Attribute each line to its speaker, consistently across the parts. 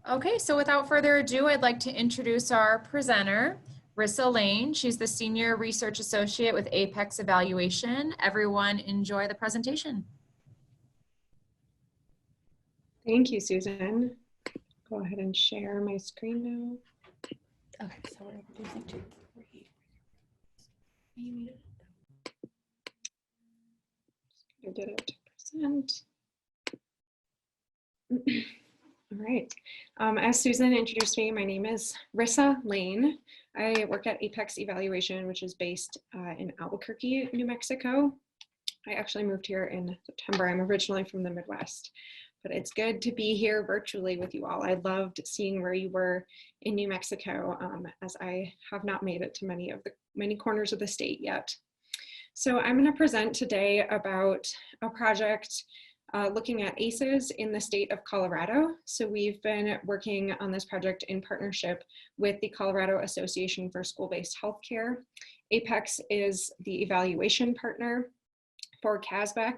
Speaker 1: Okay, so without further ado, I'd like to introduce our presenter, Rissa Lane. She's the Senior Research Associate with Apex Evaluation. Everyone enjoy the presentation.
Speaker 2: Thank you, Susan. Go ahead and share my screen now.
Speaker 1: Okay, so we're using 2, 3.
Speaker 2: I did it to present. All right. As Susan introduced me, my name is Rissa Lane. I work at Apex Evaluation, which is based in Albuquerque, New Mexico. I actually moved here in September. I'm originally from the Midwest, but it's good to be here virtually with you all. I loved seeing where you were in New Mexico, as I have not made it to many corners of the state yet. So I'm going to present today about a project looking at ACEs in the state of Colorado. So we've been working on this project in partnership with the Colorado Association for School-Based Healthcare. Apex is the evaluation partner for CASBEC,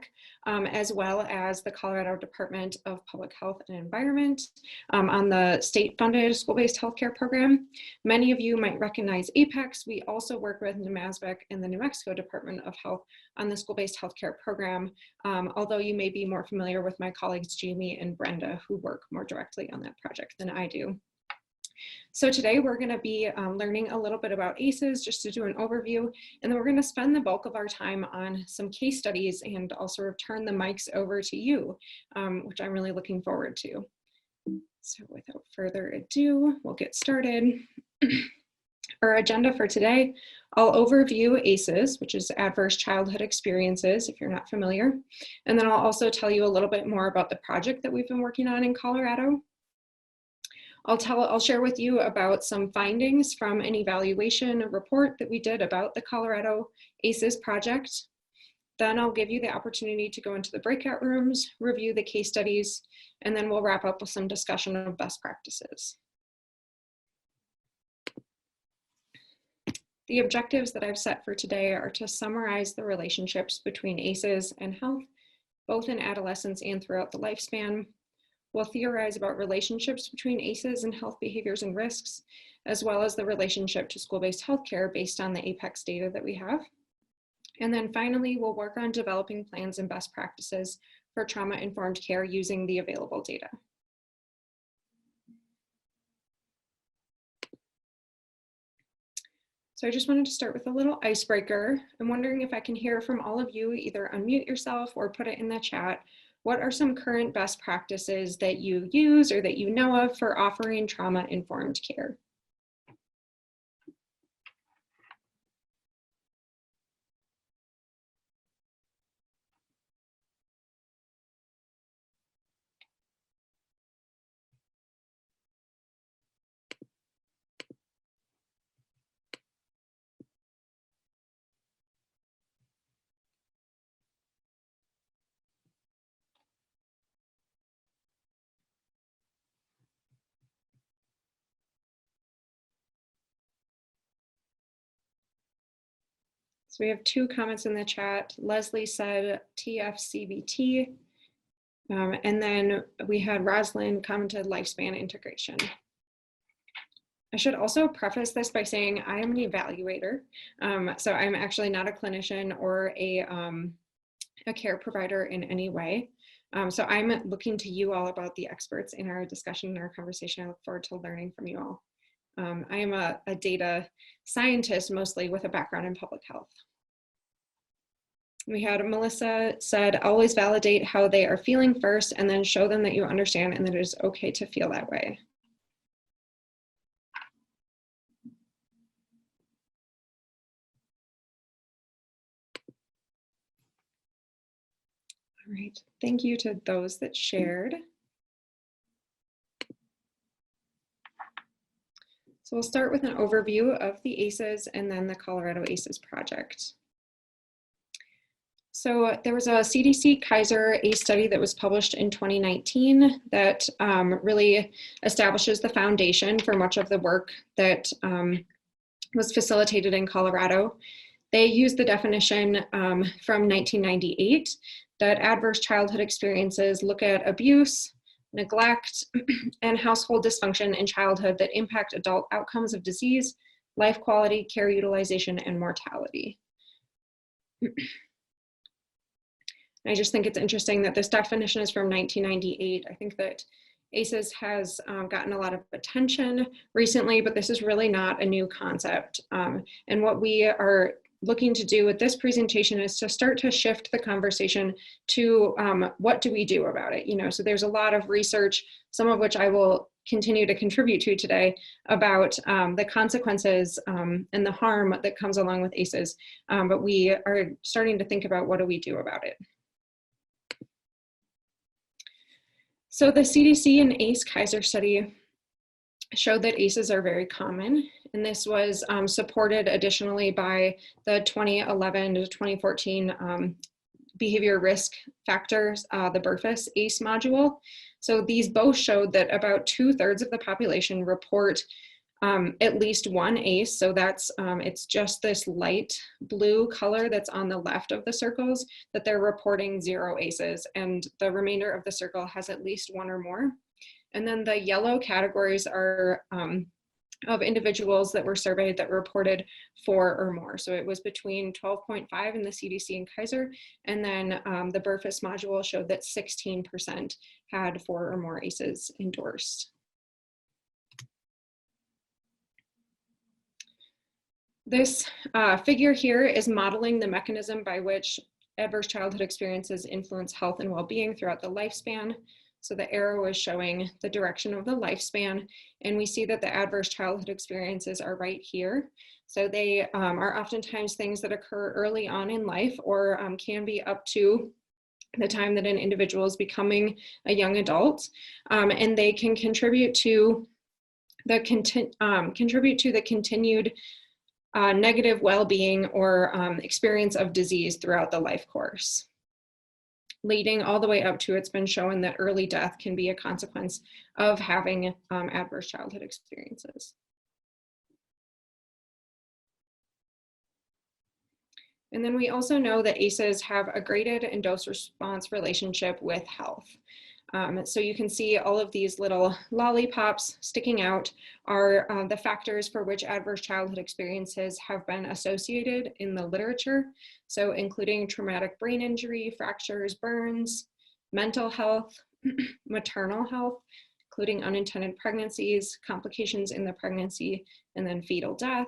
Speaker 2: as well as the Colorado Department of Public Health and Environment on the state-funded school-based healthcare program. Many of you might recognize Apex. We also work with NMASBEC and the New Mexico Department of Health on the school-based healthcare program, although you may be more familiar with my colleagues Jamie and Brenda, who work more directly on that project than I do. So today we're going to be learning a little bit about ACEs, just to do an overview, and then we're going to spend the bulk of our time on some case studies and I'll sort of turn the mics over to you, which I'm really looking forward to. So without further ado, we'll get started. Our agenda for today, I'll overview ACEs, which is Adverse Childhood Experiences, if you're not familiar, and then I'll also tell you a little bit more about the project that we've been working on in Colorado. I'll share with you about some findings from an evaluation report that we did about the Colorado ACEs project. Then I'll give you the opportunity to go into the breakout rooms, review the case studies, and then we'll wrap up with some discussion of best practices. The objectives that I've set for today are to summarize the relationships between ACEs and health, both in adolescence and throughout the lifespan. We'll theorize about relationships between ACEs and health behaviors and risks, as well as the relationship to school-based healthcare based on the APEX data that we have. And then finally, we'll work on developing plans and best practices for trauma-informed care using the available data. So I just wanted to start with a little icebreaker. I'm wondering if I can hear from all of you, either unmute yourself or put it in the chat. What are some current best practices that you use or that you know of for offering trauma-informed care? So we have 2 comments in the chat. Leslie said TFCBT, and then we had Rosalind commented lifespan integration. I should also preface this by saying I am an evaluator. So I'm actually not a clinician or a care provider in any way. So I'm looking to you all about the experts in our discussion and our conversation. I look forward to learning from you all. I am a data scientist mostly with a background in public health. We had Melissa said, always validate how they are feeling first and then show them that you understand and that it is okay to feel that way. All right, thank you to those that shared. So we'll start with an overview of the ACEs and then the Colorado ACEs project. So there was a CDC Kaiser ACE study that was published in 2019 that really establishes the foundation for much of the work that was facilitated in Colorado. They used the definition from 1998 that adverse childhood experiences look at abuse, neglect, and household dysfunction in childhood that impact adult outcomes of disease, life quality, care utilization, and mortality. I just think it's interesting that this definition is from 1998. I think that ACEs has gotten a lot of attention recently, but this is really not a new concept. And what we are looking to do with this presentation is to start to shift the conversation to what do we do about it? You know, so there's a lot of research, some of which I will continue to contribute to today, about the consequences and the harm that comes along with ACEs. But we are starting to think about what do we do about it. So the CDC and ACE-Kaiser study showed that ACEs are very common, and this was supported additionally by the 2011 to 2014 behavior risk factors, the BRFIS ACE module. So these both showed that about 2/3 of the population report at least one ACE. So that's, it's just this light blue color that's on the left of the circles that they're reporting 0 ACEs, and the remainder of the circle has at least one or more. And then the yellow categories are of individuals that were surveyed that reported 4 or more. So it was between 12.5 in the CDC and Kaiser, and then the BRFIS module showed that 16% had 4 or more ACEs endorsed. This figure here is modeling the mechanism by which adverse childhood experiences influence health and well-being throughout the lifespan. So the arrow is showing the direction of the lifespan, and we see that the adverse childhood experiences are right here. So they are oftentimes things that occur early on in life, or can be up to the time that an individual is becoming a young adult, and they can contribute to the continued negative well-being or experience of disease throughout the life course, leading all the way up to, it's been shown that early death can be a consequence of having adverse childhood experiences. And then we also know that ACEs have a graded and dose response relationship with health. So you can see all of these little lollipops sticking out are the factors for which adverse childhood experiences have been associated in the literature. So including traumatic brain injury, fractures, burns, mental health, maternal health, including unintended pregnancies, complications in the pregnancy, and then fetal death.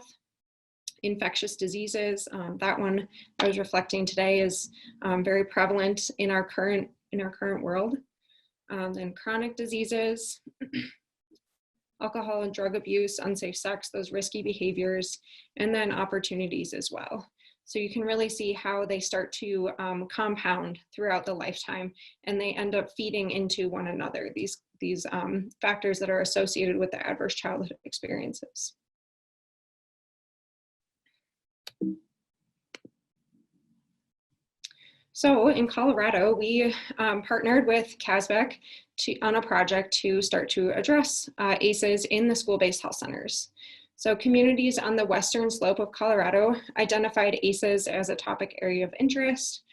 Speaker 2: Infectious diseases, that one I was reflecting today is very prevalent in our current world. Then chronic diseases, alcohol and drug abuse, unsafe sex, those risky behaviors, and then opportunities as well. So you can really see how they start to compound throughout the lifetime, and they end up feeding into one another, these factors that are associated with the adverse childhood experiences. So in Colorado, we partnered with CASBEC on a project to start to address ACEs in the school-based health centers. So communities on the western slope of Colorado identified ACEs as a topic area of interest.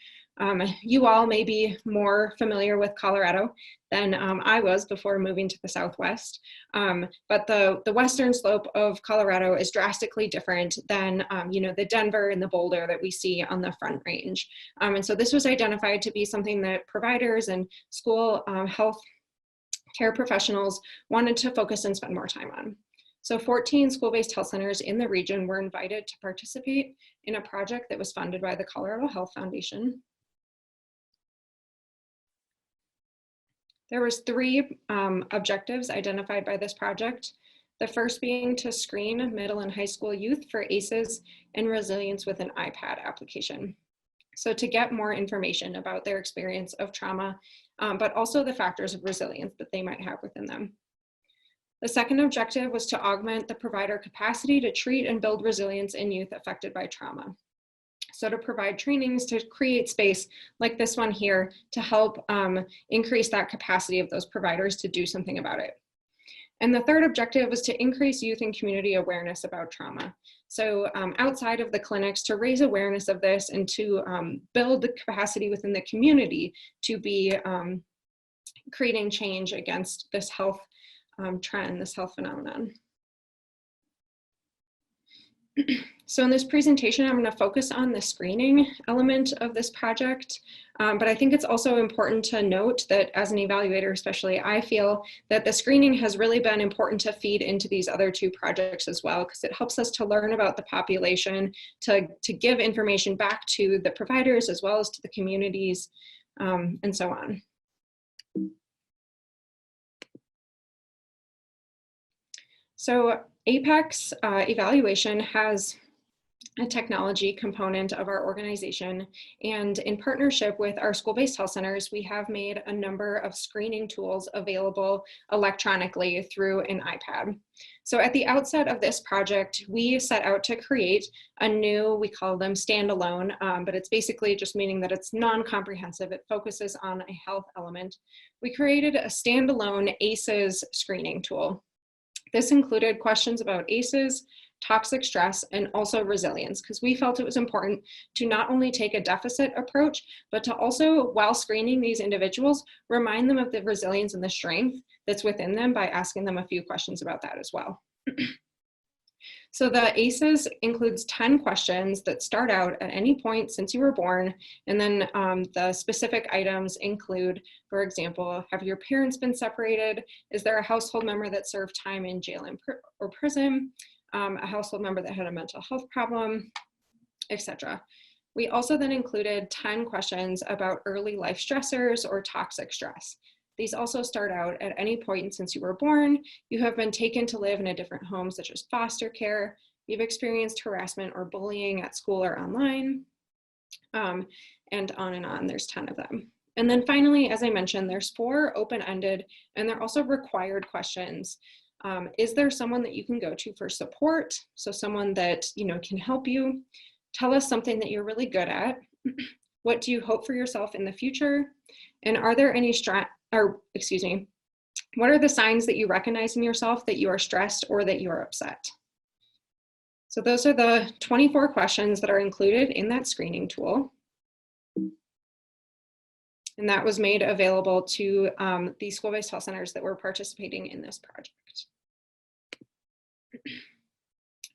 Speaker 2: You all may be more familiar with Colorado than I was before moving to the Southwest. But the western slope of Colorado is drastically different than the Denver and the Boulder that we see on the Front Range. And so this was identified to be something that providers and school health care professionals wanted to focus and spend more time on. So 14 school-based health centers in the region were invited to participate in a project that was funded by the Colorado Health Foundation. There was 3 objectives identified by this project. The first being to screen middle and high school youth for ACEs and resilience with an iPad application. So to get more information about their experience of trauma, but also the factors of resilience that they might have within them. The second objective was to augment the provider capacity to treat and build resilience in youth affected by trauma. So to provide trainings to create space like this one here to help increase that capacity of those providers to do something about it. And the third objective was to increase youth and community awareness about trauma. So outside of the clinics, to raise awareness of this and to build the capacity within the community to be creating change against this health trend, this health phenomenon. So in this presentation, I'm going to focus on the screening element of this project, but I think it's also important to note that as an evaluator, especially, I feel that the screening has really been important to feed into these other two projects as well, because it helps us to learn about the population, to give information back to the providers as well as to the communities, and so on. So Apex evaluation has a technology component of our organization, and in partnership with our school-based health centers, we have made a number of screening tools available electronically through an iPad. So at the outset of this project, we set out to create a new, we call them standalone, but it's basically just meaning that it's non-comprehensive. It focuses on a health element. We created a standalone ACEs screening tool. This included questions about ACEs, toxic stress, and also resilience, because we felt it was important to not only take a deficit approach, but to also, while screening these individuals, remind them of the resilience and the strength that's within them by asking them a few questions about that as well. So the ACEs includes 10 questions that start out at any point since you were born, and then the specific items include, for example, have your parents been separated? Is there a household member that served time in jail or prison? A household member that had a mental health problem, etc. We also then included 10 questions about early life stressors or toxic stress. These also start out at any point since you were born. You have been taken to live in a different home, such as foster care. You've experienced harassment or bullying at school or online, and on. There's 10 of them. And then finally, as I mentioned, there's 4 open-ended, and they're also required questions. Is there someone that you can go to for support? So someone that, can help you. Tell us something that you're really good at. What do you hope for yourself in the future? And are there any what are the signs that you recognize in yourself that you are stressed or that you are upset? So those are the 24 questions that are included in that screening tool. And that was made available to the school-based health centers that were participating in this project.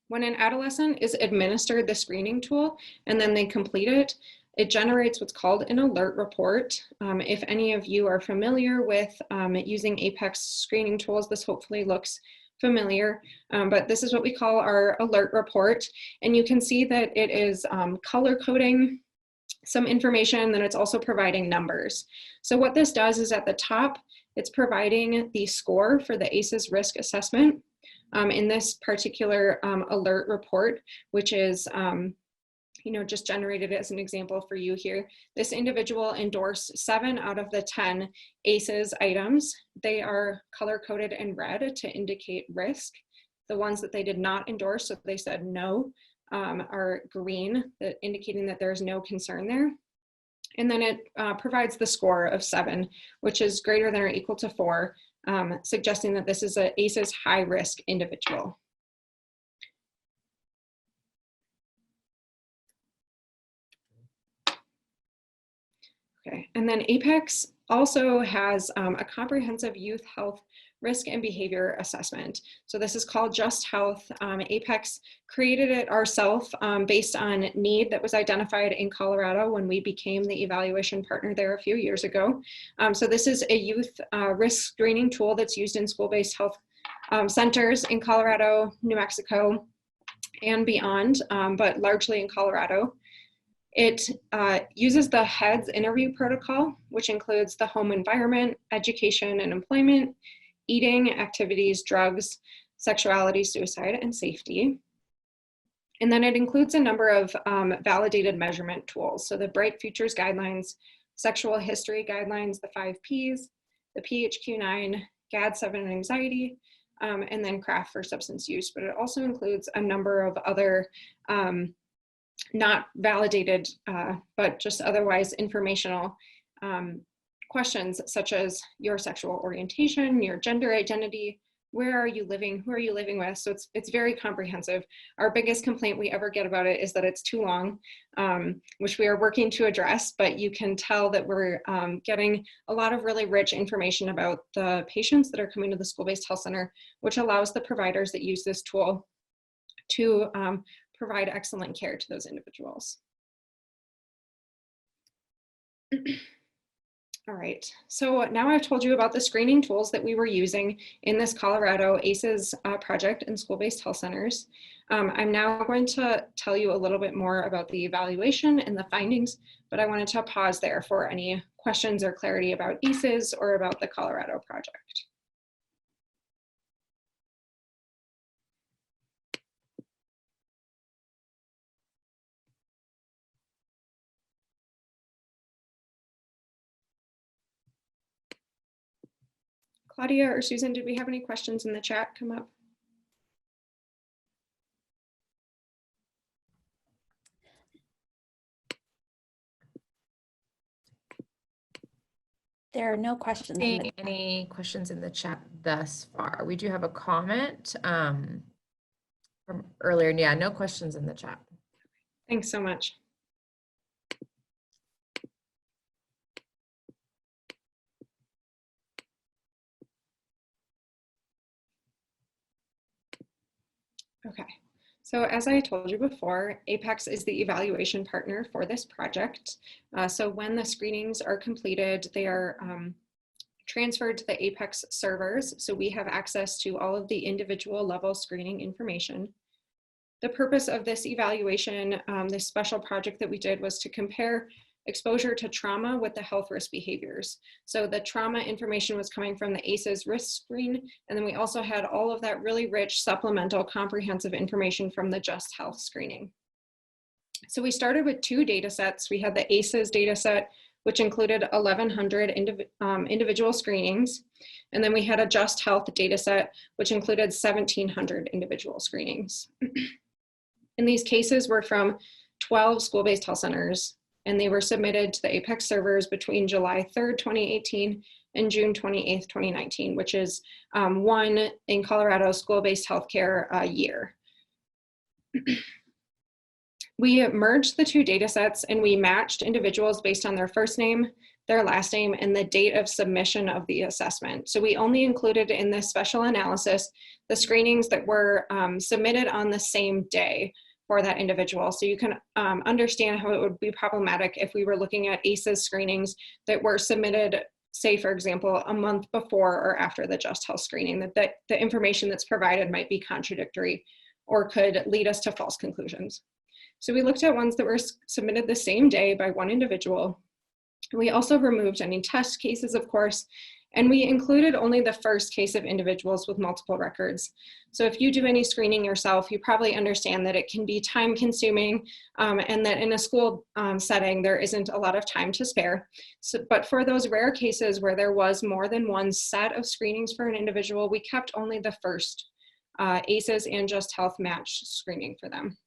Speaker 2: When an adolescent is administered the screening tool and then they complete it, it generates what's called an alert report. If any of you are familiar with using Apex screening tools, this hopefully looks familiar, but this is what we call our alert report. And you can see that it is color coding some information, and then it's also providing numbers. So what this does is at the top, it's providing the score for the ACEs risk assessment. In this particular alert report, which is just generated as an example for you here, this individual endorsed 7 out of the 10 ACEs items. They are color-coded in red to indicate risk. The ones that they did not endorse, so they said no, are green, indicating that there's no concern there. And then it provides the score of 7, which is greater than or equal to 4, suggesting that this is an ACEs high-risk individual. Okay, and then Apex also has a comprehensive youth health risk and behavior assessment. So this is called Just Health. Apex created it ourselves based on need that was identified in Colorado when we became the evaluation partner there a few years ago. So this is a youth risk screening tool that's used in school-based health centers in Colorado, New Mexico, and beyond, but largely in Colorado. It uses the HEADS interview protocol, which includes the home environment, education and employment, eating, activities, drugs, sexuality, suicide, and safety. And then it includes a number of validated measurement tools. So the Bright Futures Guidelines, Sexual History Guidelines, the 5 Ps, the PHQ-9, GAD-7 and anxiety, and then CRAFT for substance use. But it also includes a number of other not validated, but just otherwise informational questions, such as your sexual orientation, your gender identity, where are you living, who are you living with? So it's very comprehensive. Our biggest complaint we ever get about it is that it's too long, which we are working to address, but you can tell that we're getting a lot of really rich information about the patients that are coming to the school-based health center, which allows the providers that use this tool to provide excellent care to those individuals. All right, so now I've told you about the screening tools that we were using in this Colorado ACEs project in school-based health centers. I'm now going to tell you a little bit more about the evaluation and the findings, but I wanted to pause there for any questions or clarity about ACEs or about the Colorado project. Claudia or Susan, did we have any questions in the chat come up?
Speaker 3: There are no questions.
Speaker 1: Any questions in the chat thus far? We do have a comment from earlier. Yeah, no questions in the chat.
Speaker 2: Thanks so much. Okay, so as I told you before, Apex is the evaluation partner for this project. So when the screenings are completed, they are transferred to the Apex servers, so we have access to all of the individual level screening information. The purpose of this evaluation, this special project that we did, was to compare exposure to trauma with the health risk behaviors. So the trauma information was coming from the ACEs risk screen, and then we also had all of that really rich supplemental comprehensive information from the Just Health screening. So we started with two data sets. We had the ACEs data set, which included 1,100 individual screenings. And then we had a Just Health data set, which included 1,700 individual screenings. And these cases were from 12 school-based health centers, and they were submitted to the Apex servers between July 3rd, 2018 and June 28th, 2019, which is one in Colorado school-based healthcare year. We merged the two data sets and we matched individuals based on their first name, their last name, and the date of submission of the assessment. So we only included in this special analysis the screenings that were submitted on the same day for that individual. So you can understand how it would be problematic if we were looking at ACEs screenings that were submitted, say, for example, a month before or after the Just Health screening, that the information that's provided might be contradictory or could lead us to false conclusions. So we looked at ones that were submitted the same day by one individual. We also removed any test cases, of course, and we included only the first case of individuals with multiple records. So if you do any screening yourself, you probably understand that it can be time consuming and that in a school setting, there isn't a lot of time to spare. So, but for those rare cases where there was more than one set of screenings for an individual, we kept only the first ACEs and Just Health match screening for them.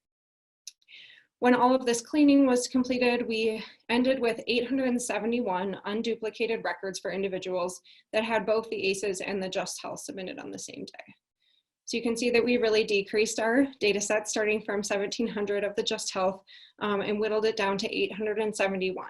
Speaker 2: When all of this cleaning was completed, we ended with 871 unduplicated records for individuals that had both the ACEs and the Just Health submitted on the same day. So you can see that we really decreased our data set starting from 1,700 of the Just Health and whittled it down to 871.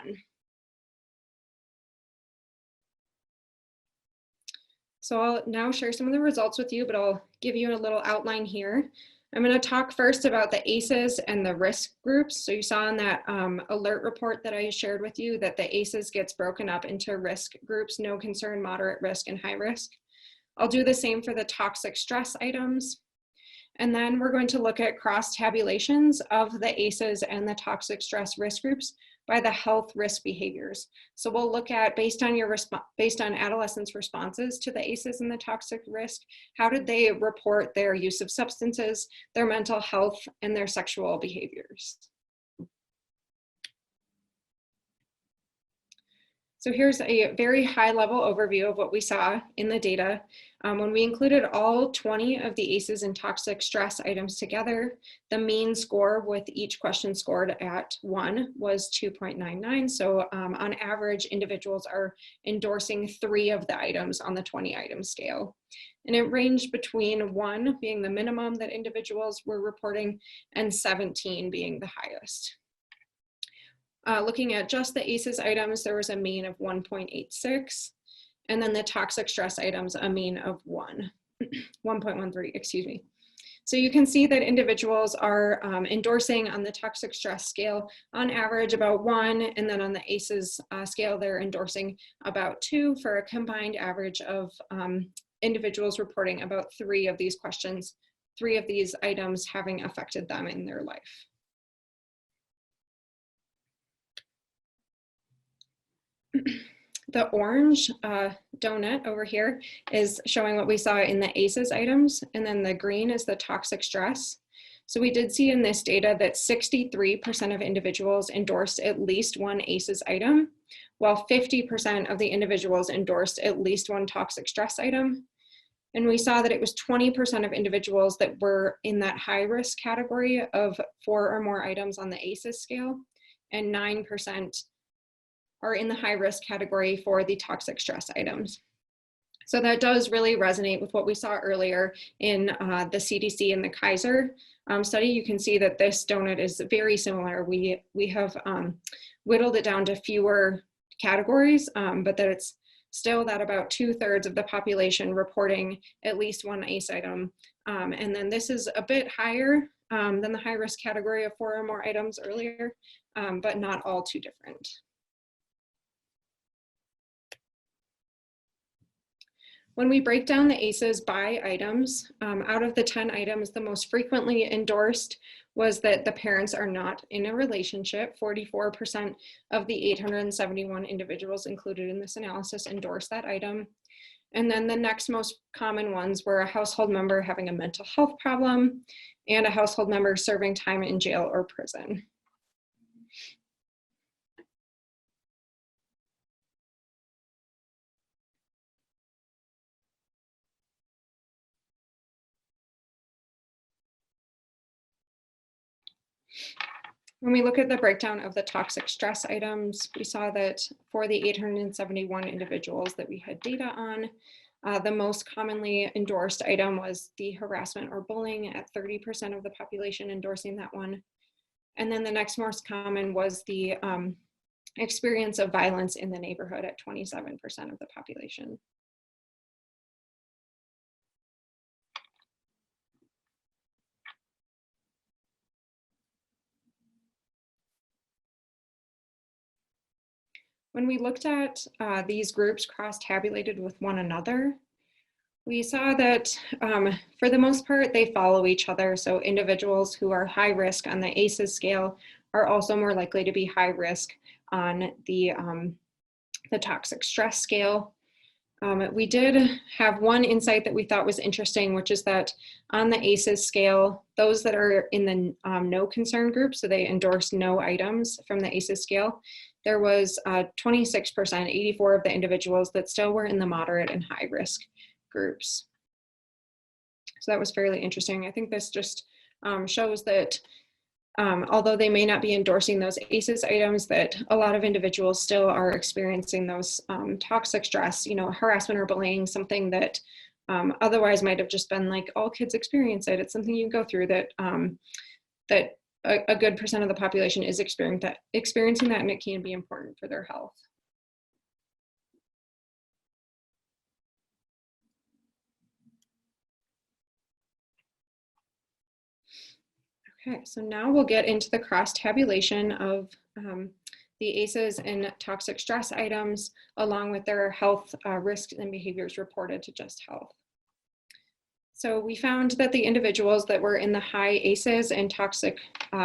Speaker 2: So I'll now share some of the results with you, but I'll give you a little outline here. I'm going to talk first about the ACEs and the risk groups. So you saw in that alert report that I shared with you that the ACEs gets broken up into risk groups: no concern, moderate risk, and high risk. I'll do the same for the toxic stress items. And then we're going to look at cross tabulations of the ACEs and the toxic stress risk groups by the health risk behaviors. So we'll look at, based on adolescents' responses to the ACEs and the toxic risk, how did they report their use of substances, their mental health, and their sexual behaviors. So here's a very high-level overview of what we saw in the data. When we included all 20 of the ACEs and toxic stress items together, the mean score with each question scored at 1 was 2.99. So on average, individuals are endorsing 3 of the items on the 20-item scale. and it ranged between 1 being the minimum that individuals were reporting and 17 being the highest. Looking at just the ACEs items, there was a mean of 1.86, and then the toxic stress items, a mean of 1.13, excuse me. So you can see that individuals are endorsing on the toxic stress scale on average about 1, and then on the ACEs scale, they're endorsing about 2 for a combined average of individuals reporting about 3 of these questions, 3 of these items having affected them in their life. The orange donut over here is showing what we saw in the ACEs items, and then the green is the toxic stress. So we did see in this data that 63% of individuals endorsed at least 1 ACEs item, while 50% of the individuals endorsed at least 1 toxic stress item. And we saw that it was 20% of individuals that were in that high risk category of 4 or more items on the ACEs scale, and 9% are in the high risk category for the toxic stress items. So that does really resonate with what we saw earlier in the CDC and the Kaiser study. You can see that this donut is very similar. We have whittled it down to fewer categories, but that it's still that about 2/3 of the population reporting at least 1 ACE item. And then this is a bit higher than the high risk category of 4 or more items earlier, but not all too different. When we break down the ACEs by items, out of the 10 items, the most frequently endorsed was that the parents are not in a relationship. 44% of the 871 individuals included in this analysis endorsed that item. And then the next most common ones were a household member having a mental health problem and a household member serving time in jail or prison. When we look at the breakdown of the toxic stress items, we saw that for the 871 individuals that we had data on, the most commonly endorsed item was the harassment or bullying at 30% of the population endorsing that one. And then the next most common was the experience of violence in the neighborhood at 27% of the population. When we looked at these groups cross-tabulated with one another, we saw that for the most part, they follow each other. So individuals who are high risk on the ACEs scale are also more likely to be high risk on the toxic stress scale. We did have one insight that we thought was interesting, which is that on the ACEs scale, those that are in the no concern group, so they endorsed no items from the ACEs scale, there was 26%, 84 of the individuals that still were in the moderate and high risk groups. So that was fairly interesting. I think this just shows that although they may not be endorsing those ACEs items, that a lot of individuals still are experiencing those toxic stress, harassment or bullying, something that otherwise might have just been like, all kids experience it. It's something you go through, that that a good percent of the population is experiencing that, and it can be important for their health. Okay, so now we'll get into the cross-tabulation of the ACEs and toxic stress items, along with their health risks and behaviors reported to Just Health. So we found that the individuals that were in the high ACEs and toxic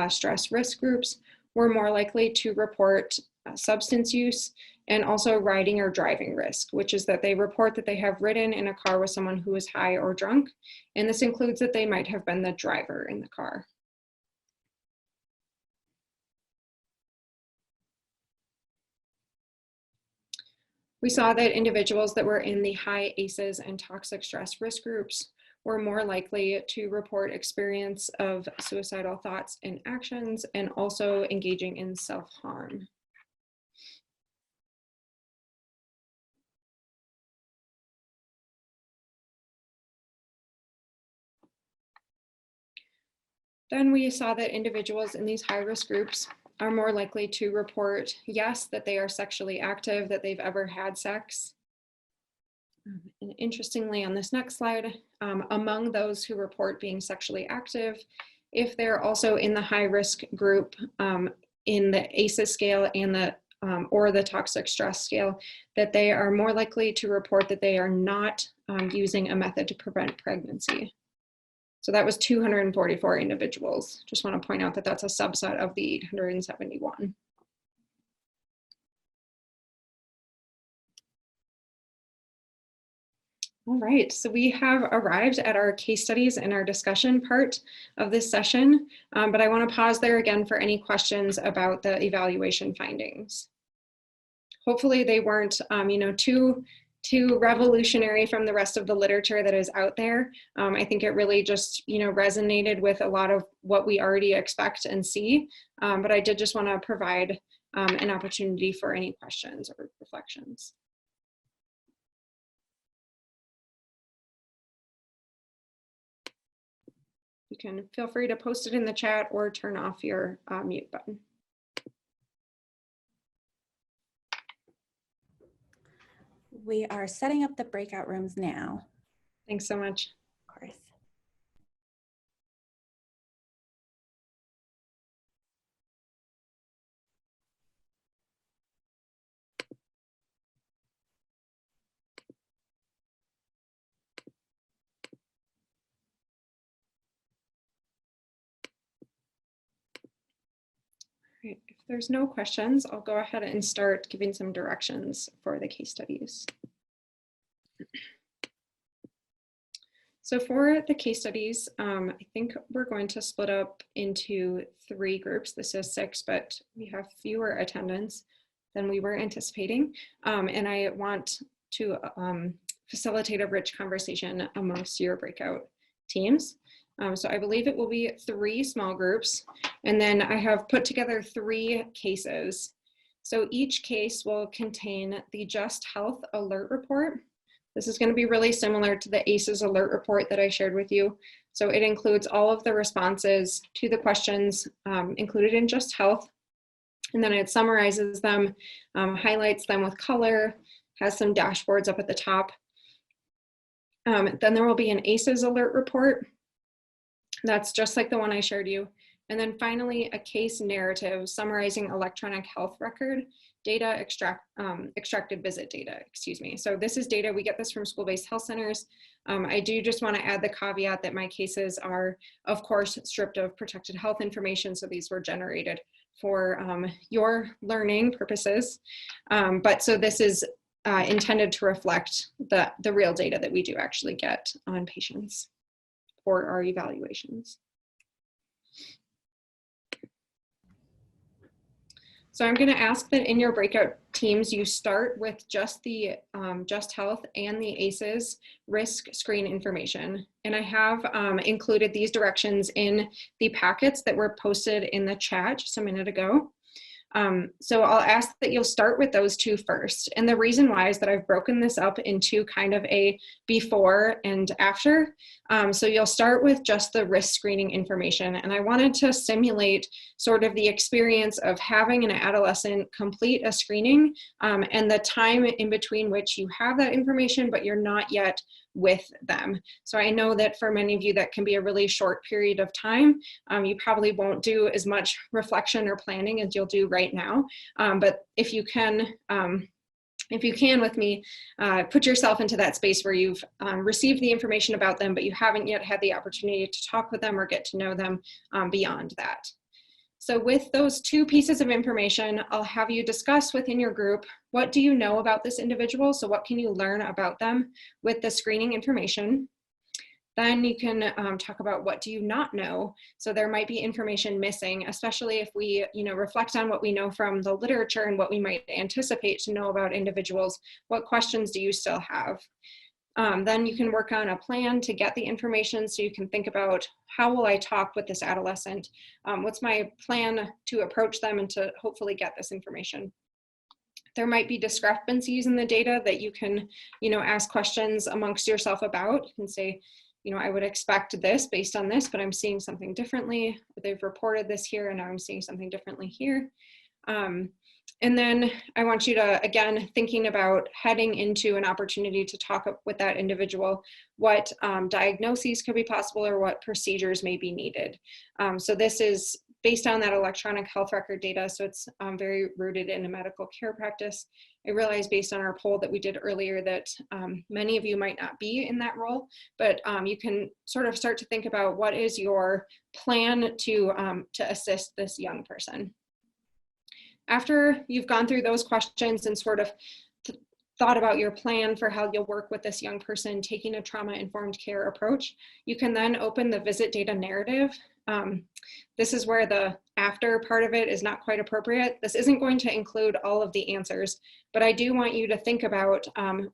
Speaker 2: stress risk groups were more likely to report substance use and also riding or driving risk, which is that they report that they have ridden in a car with someone who is high or drunk. And this includes that they might have been the driver in the car. We saw that individuals that were in the high ACEs and toxic stress risk groups were more likely to report experience of suicidal thoughts and actions, and also engaging in self-harm. Then we saw that individuals in these high-risk groups are more likely to report, yes, that they are sexually active, that they've ever had sex. And interestingly, on this next slide, among those who report being sexually active, if they're also in the high-risk group in the ACEs scale and the or the toxic stress scale, that they are more likely to report that they are not using a method to prevent pregnancy. So that was 244 individuals. Just want to point out that that's a subset of the 871. All right, so we have arrived at our case studies and our discussion part of this session, but I want to pause there again for any questions about the evaluation findings. Hopefully they weren't, too revolutionary from the rest of the literature that is out there. I think it really just, resonated with a lot of what we already expect and see, but I did just want to provide an opportunity for any questions or reflections. You can feel free to post it in the chat or turn off your mute button.
Speaker 3: We are setting up the breakout rooms now.
Speaker 2: Thanks so much.
Speaker 3: Of course.
Speaker 2: Right. If there's no questions, I'll go ahead and start giving some directions for the case studies. So for the case studies, I think we're going to split up into 3 groups. This is 6, but we have fewer attendants than we were anticipating. And I want to facilitate a rich conversation amongst your breakout teams. So I believe it will be 3 small groups. And then I have put together 3 cases. So each case will contain the Just Health alert report. This is going to be really similar to the ACEs alert report that I shared with you. So it includes all of the responses to the questions included in Just Health. And then it summarizes them, highlights them with color, has some dashboards up at the top. Then there will be an ACEs alert report. That's just like the one I shared you. And then finally, a case narrative summarizing electronic health record data, extracted visit data, excuse me. So this is data, we get this from school-based health centers. I do just want to add the caveat that my cases are, of course, stripped of protected health information. So these were generated for your learning purposes. But so this is intended to reflect the real data that we do actually get on patients for our evaluations. So I'm going to ask that in your breakout teams, you start with just the Just Health and the ACEs risk screen information. And I have included these directions in the packets that were posted in the chat just a minute ago. So I'll ask that you'll start with those 2 first. And the reason why is that I've broken this up into kind of a before and after. So you'll start with just the risk screening information. And I wanted to simulate sort of the experience of having an adolescent complete a screening and the time in between which you have that information, but you're not yet with them. So I know that for many of you that can be a really short period of time. You probably won't do as much reflection or planning as you'll do right now. But if you can with me, put yourself into that space where you've received the information about them, but you haven't yet had the opportunity to talk with them or get to know them beyond that. So with those 2 pieces of information, I'll have you discuss within your group, what do you know about this individual? So what can you learn about them with the screening information? Then you can talk about what do you not know. So there might be information missing, especially if we reflect on what we know from the literature and what we might anticipate to know about individuals. What questions do you still have? Then you can work on a plan to get the information, so you can think about, how will I talk with this adolescent? What's my plan to approach them and to hopefully get this information? There might be discrepancies in the data that you can, ask questions amongst yourself about. You can say, I would expect this based on this, but I'm seeing something differently. They've reported this here, and now I'm seeing something differently here. And then I want you to, again, thinking about heading into an opportunity to talk with that individual, what diagnoses could be possible or what procedures may be needed. So this is based on that electronic health record data, so it's very rooted in a medical care practice. I realize based on our poll that we did earlier that many of you might not be in that role, but you can sort of start to think about what is your plan to assist this young person. After you've gone through those questions and sort of thought about your plan for how you'll work with this young person taking a trauma-informed care approach, you can then open the visit data narrative. This is where the after part of it is not quite appropriate. This isn't going to include all of the answers, but I do want you to think about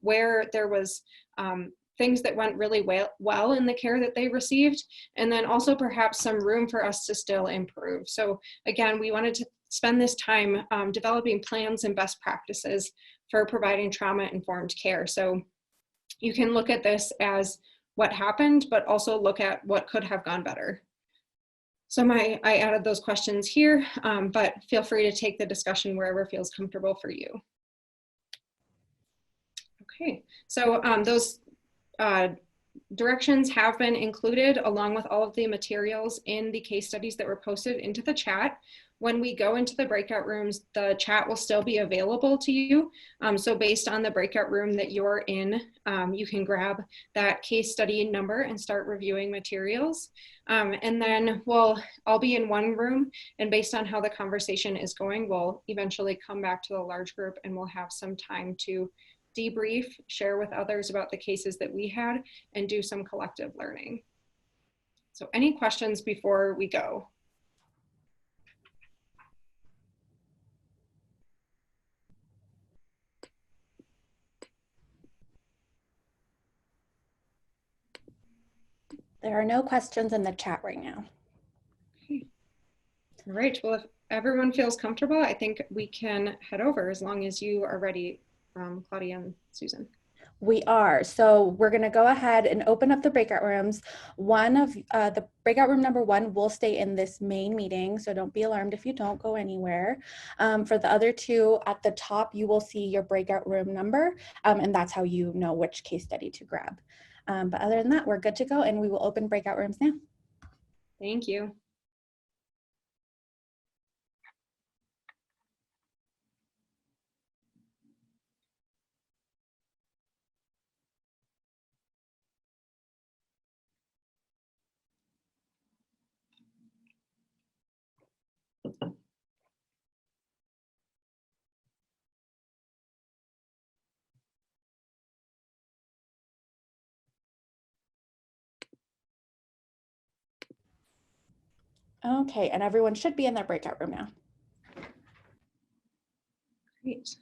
Speaker 2: where there was things that went really well in the care that they received, and then also perhaps some room for us to still improve. So again, we wanted to spend this time developing plans and best practices for providing trauma-informed care. So you can look at this as what happened, but also look at what could have gone better. So I added those questions here, but feel free to take the discussion wherever feels comfortable for you. Okay, so those directions have been included along with all of the materials in the case studies that were posted into the chat. When we go into the breakout rooms, the chat will still be available to you. So based on the breakout room that you're in, you can grab that case study number and start reviewing materials. And then I'll be in one room, and based on how the conversation is going, we'll eventually come back to the large group and we'll have some time to debrief, share with others about the cases that we had, and do some collective learning. So any questions before we go?
Speaker 3: There are no questions in the chat right now.
Speaker 2: Okay. All right, well, if everyone feels comfortable, I think we can head over as long as you are ready, Claudia and Susan.
Speaker 3: We are. So we're going to go ahead and open up the breakout rooms. One of the breakout room number 1 will stay in this main meeting, so don't be alarmed if you don't go anywhere. For the other 2, at the top, you will see your breakout room number, and that's how you know which case study to grab. But other than that, we're good to go, and we will open breakout rooms now.
Speaker 2: Thank you.
Speaker 3: Okay, and everyone should be in their breakout room now.
Speaker 2: Great.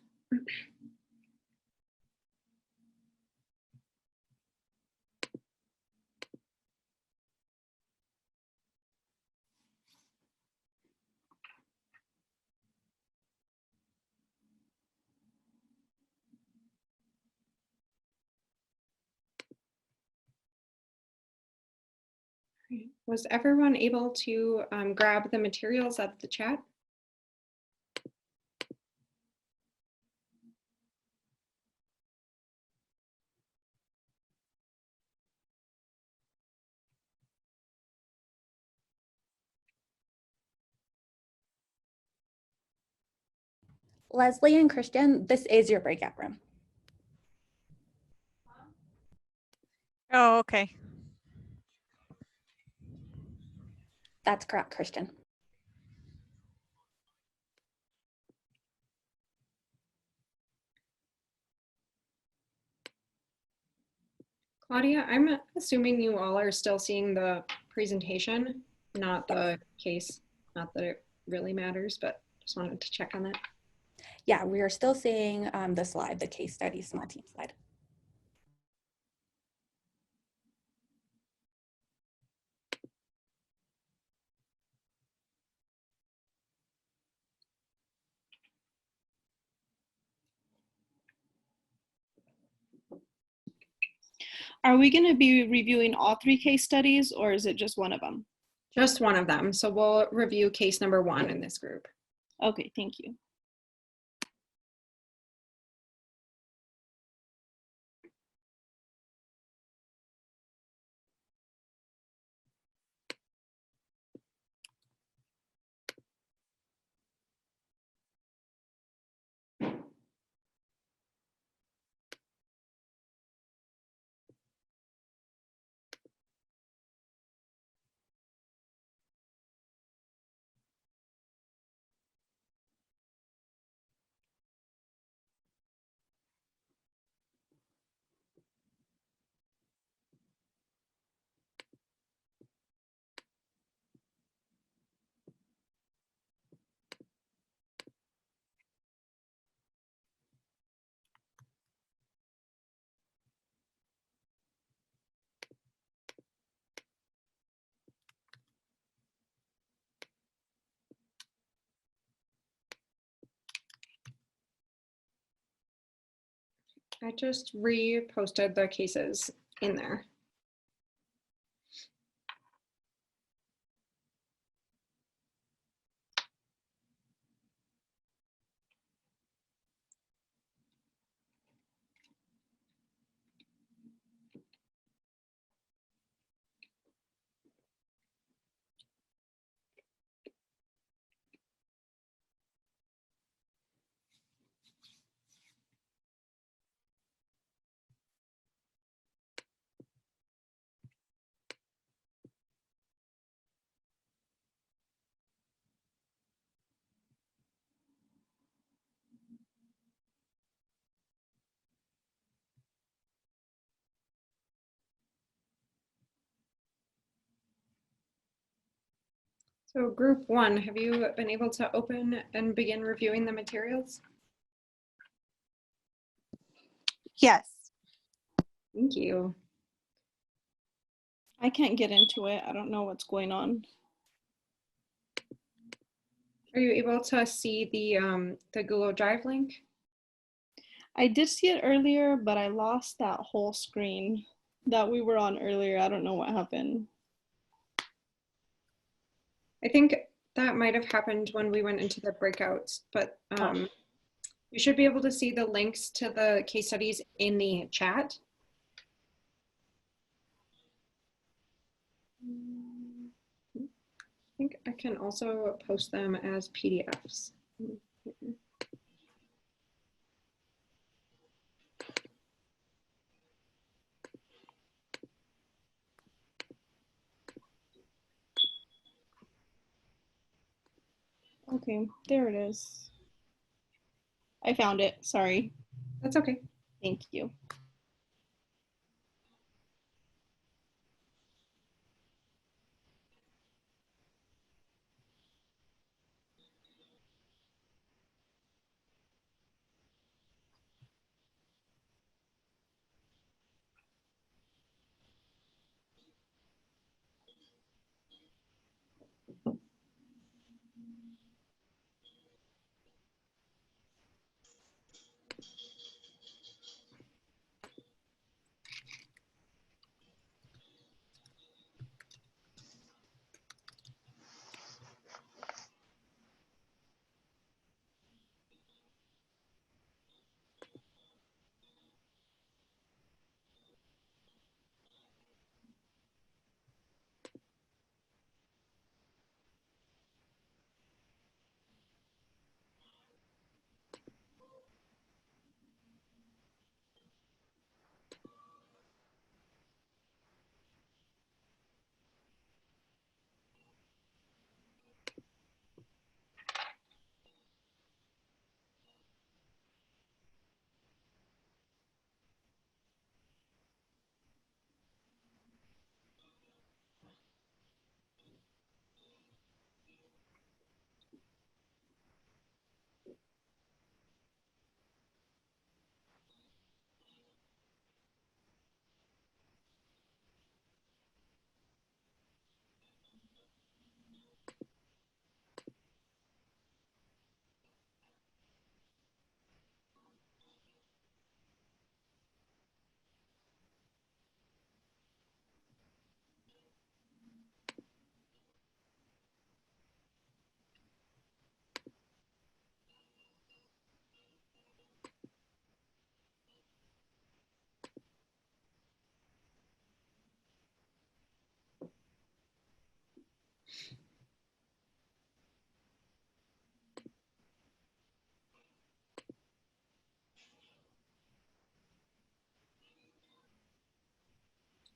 Speaker 2: Was everyone able to grab the materials out of the chat?
Speaker 3: Leslie and Christian, this is your breakout room.
Speaker 4: Oh, okay.
Speaker 3: That's correct, Christian.
Speaker 2: Claudia, I'm assuming you all are still seeing the presentation, not the case. Not that it really matters, but just wanted to check on that.
Speaker 3: Yeah, we are still seeing the slide, the case study small team slide.
Speaker 5: Are we going to be reviewing all 3 case studies, or is it just one of them?
Speaker 2: Just one of them. So we'll review case number 1 in this group.
Speaker 5: Okay, thank you.
Speaker 2: I just reposted the cases in there. So group 1, have you been able to open and begin reviewing the materials?
Speaker 4: Yes.
Speaker 2: Thank you.
Speaker 5: I can't get into it. I don't know what's going on.
Speaker 2: Are you able to see the Google Drive link?
Speaker 5: I did see it earlier, but I lost that whole screen that we were on earlier. I don't know what happened.
Speaker 2: I think that might have happened when we went into the breakouts, but you should be able to see the links to the case studies in the chat. I think I can also post them as PDFs.
Speaker 5: Okay, there it is. I found it. Sorry.
Speaker 2: That's okay.
Speaker 5: Thank you.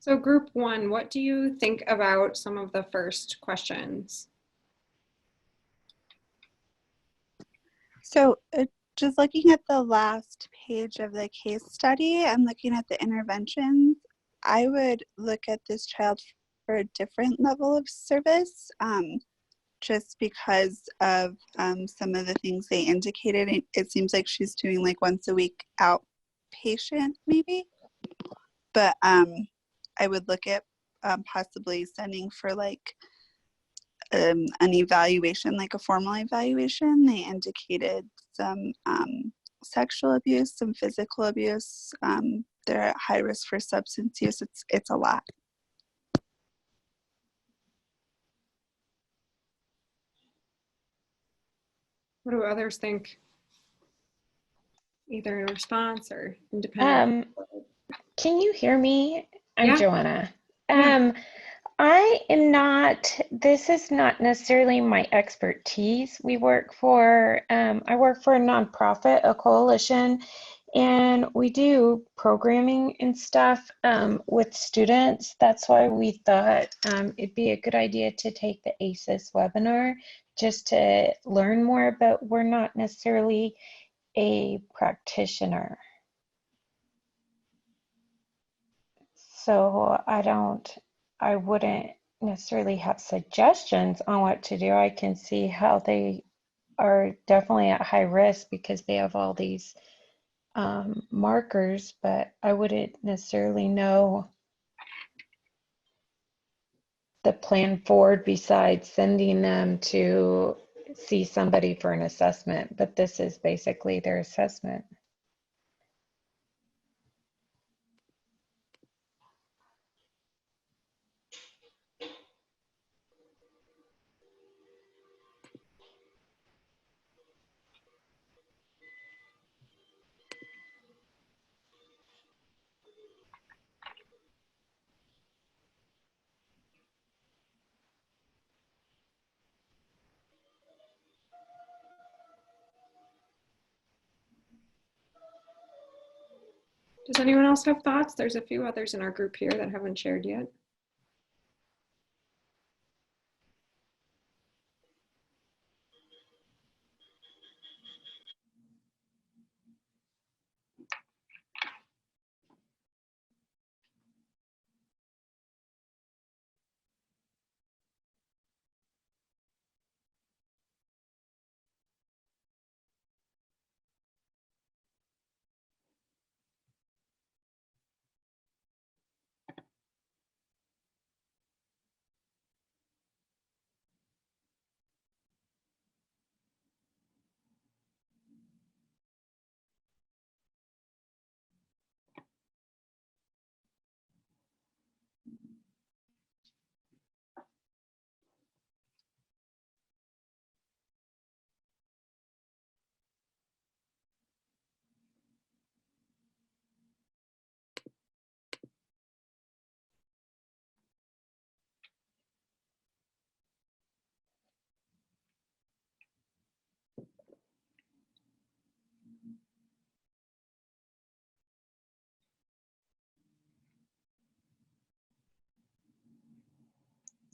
Speaker 2: So group one, what do you think about some of the first questions?
Speaker 6: So just looking at the last page of the case study, I'm looking at the interventions. I would look at this child for a different level of service, just because of some of the things they indicated. It seems like she's doing like once a week outpatient maybe, but I would look at possibly sending for like an evaluation, like a formal evaluation. They indicated some sexual abuse, some physical abuse. They're at high risk for substance use. It's a lot.
Speaker 2: What do others think? Either in response or independent?
Speaker 7: Can you hear me? I'm
Speaker 2: Yeah.
Speaker 7: Joanna.
Speaker 2: Yeah.
Speaker 7: I am not, this is not necessarily my expertise. I work for a nonprofit, a coalition, and we do programming and stuff with students. That's why we thought it'd be a good idea to take the ACES webinar just to learn more, but we're not necessarily a practitioner. So I wouldn't necessarily have suggestions on what to do. I can see how they are definitely at high risk because they have all these markers, but I wouldn't necessarily know the plan forward besides sending them to see somebody for an assessment. But this is basically their assessment.
Speaker 2: Does anyone else have thoughts? There's a few others in our group here that haven't shared yet.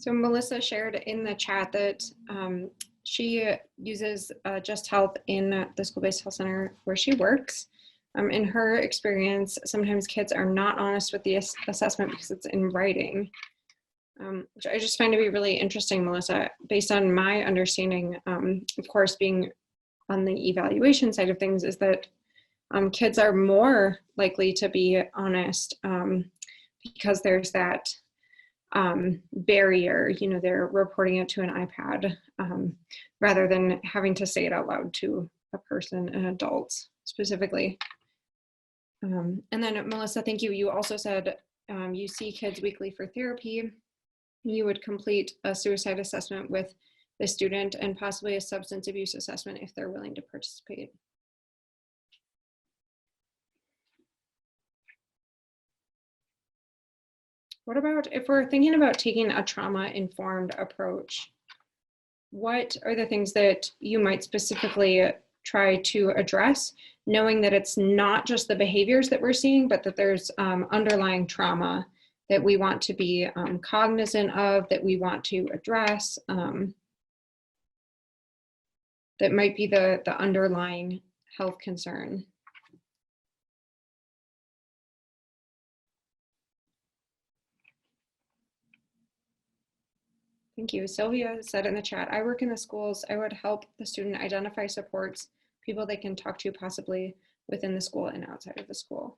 Speaker 2: So Melissa shared in the chat that she uses Just Health in the school-based health center where she works. In her experience, sometimes kids are not honest with the assessment because it's in writing, which I just find to be really interesting, Melissa. Based on my understanding, of course, being on the evaluation side of things, is that kids are more likely to be honest because there's that barrier, you know, they're reporting it to an iPad rather than having to say it out loud to a person, an adult specifically. And then Melissa, thank you. You also said you see kids weekly for therapy. You would complete a suicide assessment with the student and possibly a substance abuse assessment if they're willing to participate. What about if we're thinking about taking a trauma-informed approach? What are the things that you might specifically try to address, knowing that it's not just the behaviors that we're seeing, but that there's underlying trauma that we want to be cognizant of, that we want to address, that might be the underlying health concern. Thank you. Sylvia said in the chat, I work in the schools. I would help the student identify supports, people they can talk to possibly within the school and outside of the school.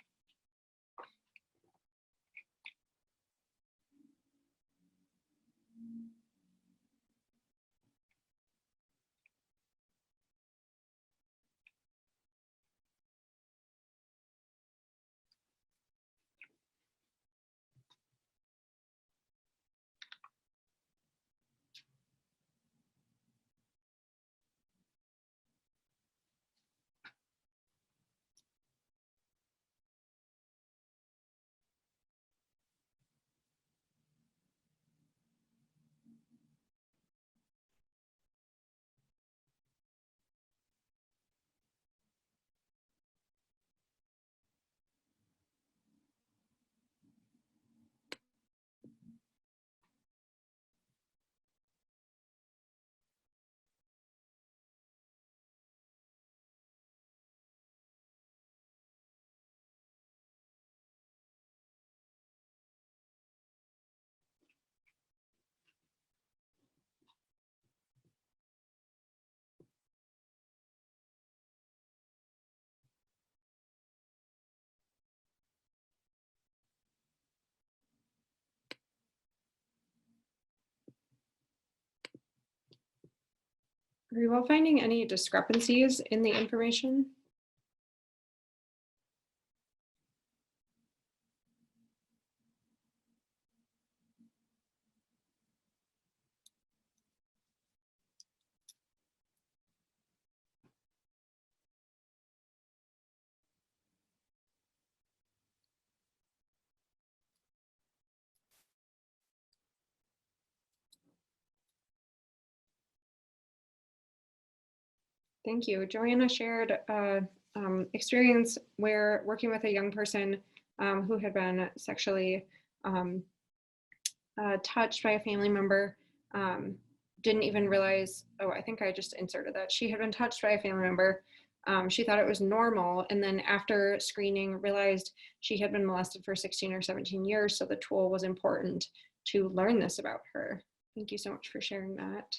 Speaker 2: Are you all finding any discrepancies in the information? Thank you. Joanna shared experience where working with a young person who had been sexually touched by a family member, didn't even realize, oh, I think I just inserted that. She had been touched by a family member. She thought it was normal. And then after screening, realized she had been molested for 16 or 17 years. So the tool was important to learn this about her. Thank you so much for sharing that.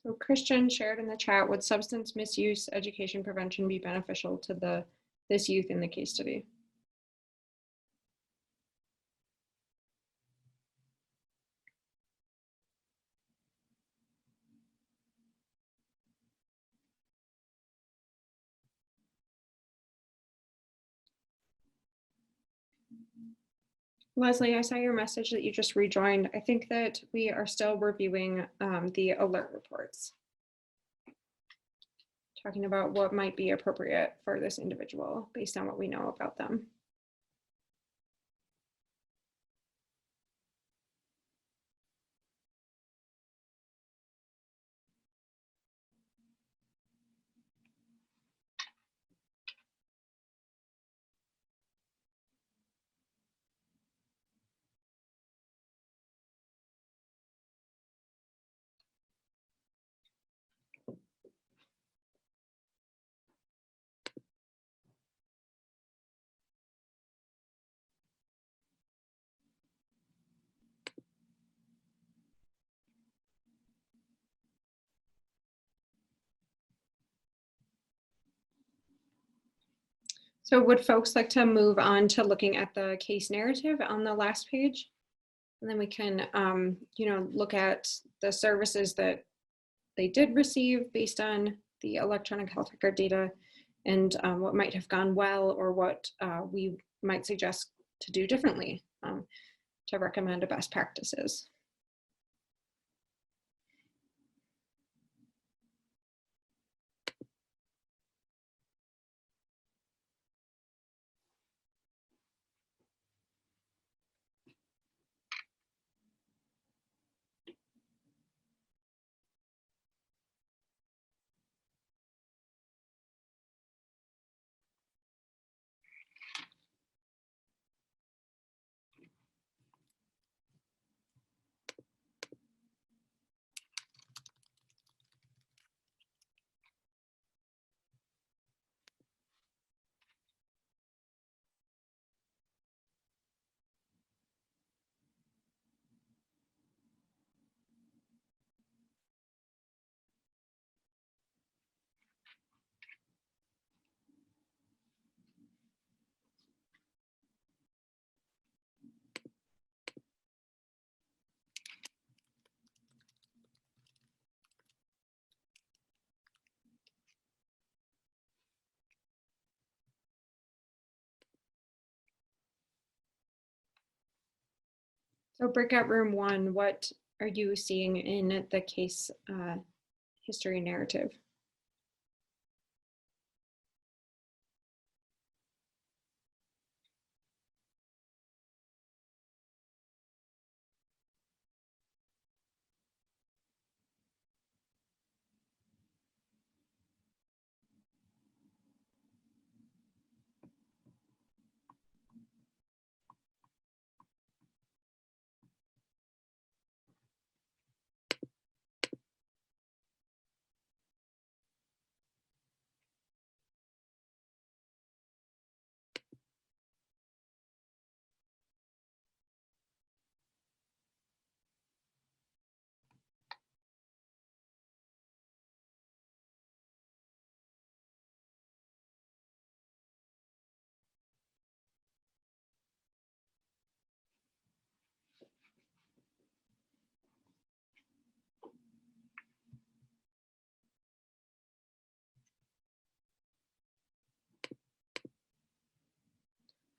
Speaker 2: So Christian shared in the chat, would substance misuse education prevention be beneficial to this youth in the case study? Leslie, I saw your message that you just rejoined. I think that we are still reviewing the alert reports, talking about what might be appropriate for this individual based on what we know about them. So would folks like to move on to looking at the case narrative on the last page? And then we can, look at the services that they did receive based on the electronic health record data, and what might have gone well, or what we might suggest to do differently to recommend best practices. So breakout room 1, what are you seeing in the case history narrative?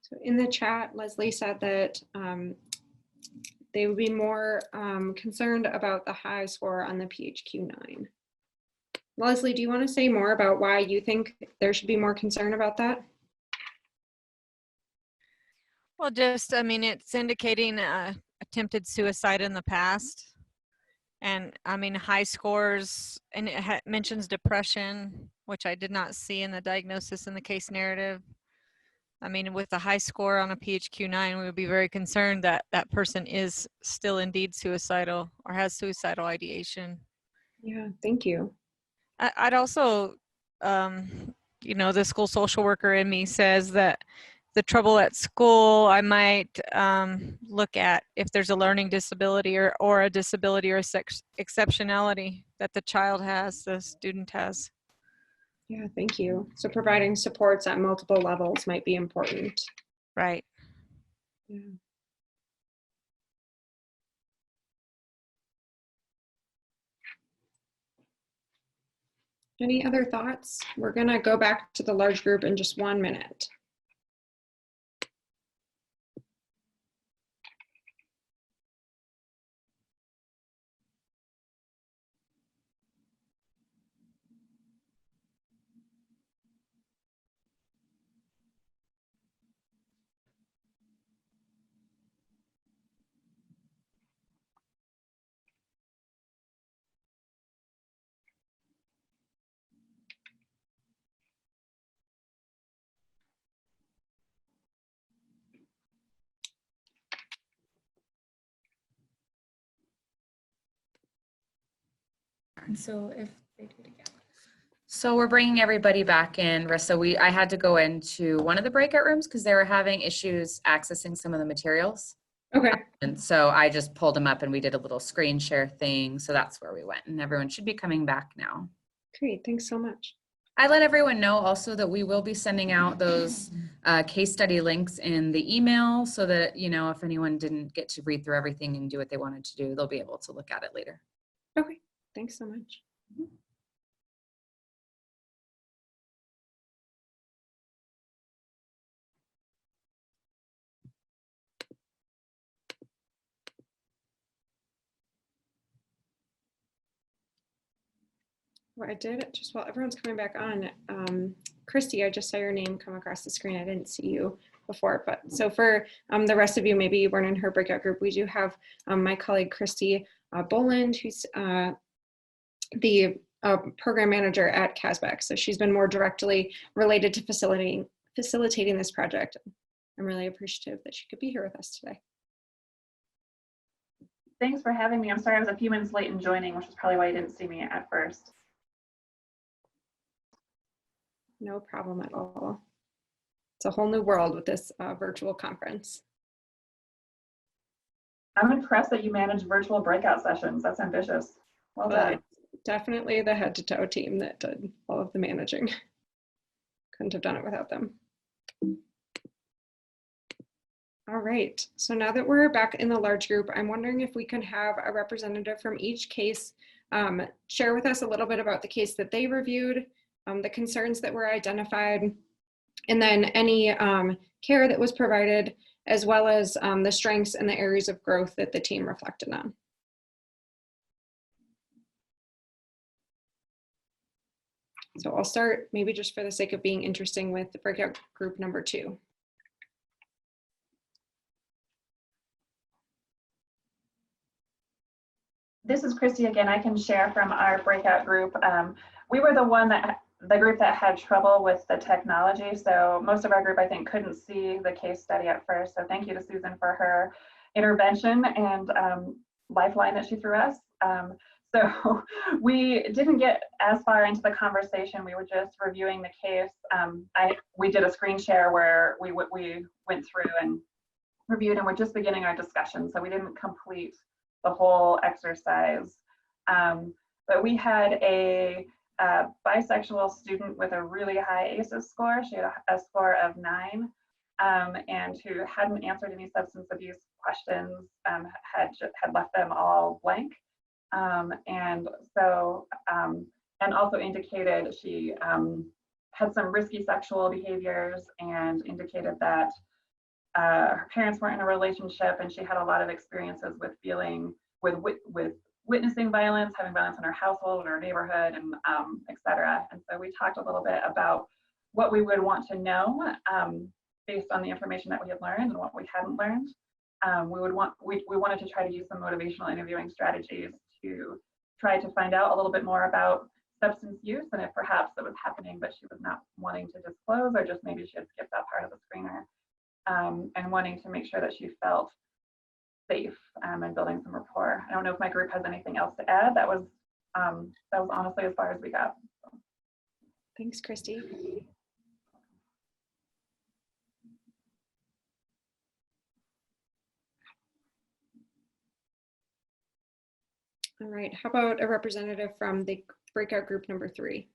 Speaker 2: So in the chat, Leslie said that they would be more concerned about the high score on the PHQ-9. Leslie, do you want to say more about why you think there should be more concern about that?
Speaker 4: Well, just, I mean, it's indicating attempted suicide in the past. And I mean, high scores, and it mentions depression, which I did not see in the diagnosis in the case narrative. I mean, with a high score on a PHQ-9, we would be very concerned that that person is still indeed suicidal or has suicidal ideation.
Speaker 2: Yeah, thank you.
Speaker 4: I'd also, the school social worker in me says that the trouble at school, I might look at if there's a learning disability or a disability or a exceptionality that the child has, the student has.
Speaker 2: Yeah, thank you. So providing supports at multiple levels might be important.
Speaker 4: Right.
Speaker 2: Yeah. Any other thoughts? We're gonna go back to the large group in just 1 minute.
Speaker 1: And so if they do it again. So we're bringing everybody back in, Rissa. I had to go into one of the breakout rooms because they were having issues accessing some of the materials.
Speaker 2: Okay.
Speaker 1: And so I just pulled them up and we did a little screen share thing. So that's where we went, and everyone should be coming back now.
Speaker 2: Great, thanks so much.
Speaker 1: I let everyone know also that we will be sending out those case study links in the email so that, you know, if anyone didn't get to read through everything and do what they wanted to do, they'll be able to look at it later.
Speaker 2: Okay, thanks so much. Well, I did, just while everyone's coming back on, Christy, I just saw your name come across the screen. I didn't see you before, but so for the rest of you, maybe you weren't in her breakout group, we do have my colleague Christy Boland, who's the program manager at CASBEC. So she's been more directly related to facilitating this project. I'm really appreciative that she could be here with us today.
Speaker 8: Thanks for having me. I'm sorry I was a few minutes late in joining, which is probably why you didn't see me at first.
Speaker 2: No problem at all. It's a whole new world with this virtual conference.
Speaker 8: I'm impressed that you manage virtual breakout sessions. That's ambitious. Well done.
Speaker 2: Definitely the head to toe team that did all of the managing. Couldn't have done it without them. All right, so now that we're back in the large group, I'm wondering if we can have a representative from each case share with us a little bit about the case that they reviewed, the concerns that were identified, and then any care that was provided, as well as the strengths and the areas of growth that the team reflected on. So I'll start, maybe just for the sake of being interesting, with the breakout group number 2.
Speaker 8: This is Christy again. I can share from our breakout group. We were the group that had trouble with the technology. So most of our group, I think, couldn't see the case study at first. So thank you to Susan for her intervention and lifeline that she threw us. So we didn't get as far into the conversation. We were just reviewing the case. We did a screen share where we went through and reviewed, and we're just beginning our discussion. So we didn't complete the whole exercise. But we had a bisexual student with a really high ACEs score. She had a score of 9, and who hadn't answered any substance abuse questions, had left them all blank. And also indicated she had some risky sexual behaviors, and indicated that her parents weren't in a relationship, and she had a lot of experiences with witnessing violence, having violence in her household or neighborhood, and et cetera. And so we talked a little bit about what we would want to know based on the information that we had learned and what we hadn't learned. We wanted to try to use some motivational interviewing strategies to try to find out a little bit more about substance use, and if perhaps it was happening but she was not wanting to disclose, or just maybe she had skipped that part of the screener, and wanting to make sure that she felt safe and building some rapport. I don't know if my group has anything else to add. That was honestly as far as we got. So.
Speaker 2: Thanks, Christy. All right, how about a representative from the breakout group number 3?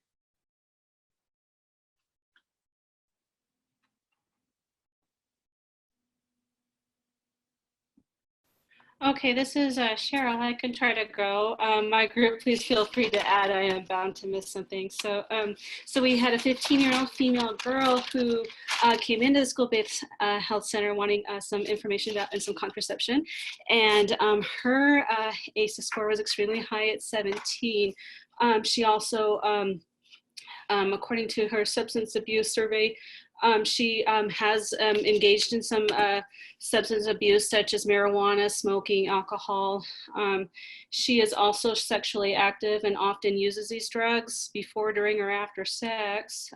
Speaker 9: Okay, this is Cheryl. I can try to go. My group, please feel free to add. I am bound to miss something. So, so we had a 15-year-old female girl who came into the school-based health center wanting some information about and some contraception, and her ACEs score was extremely high at 17. She also, according to her substance abuse survey, she has engaged in some substance abuse, such as marijuana, smoking, alcohol. She is also sexually active and often uses these drugs before, during, or after sex.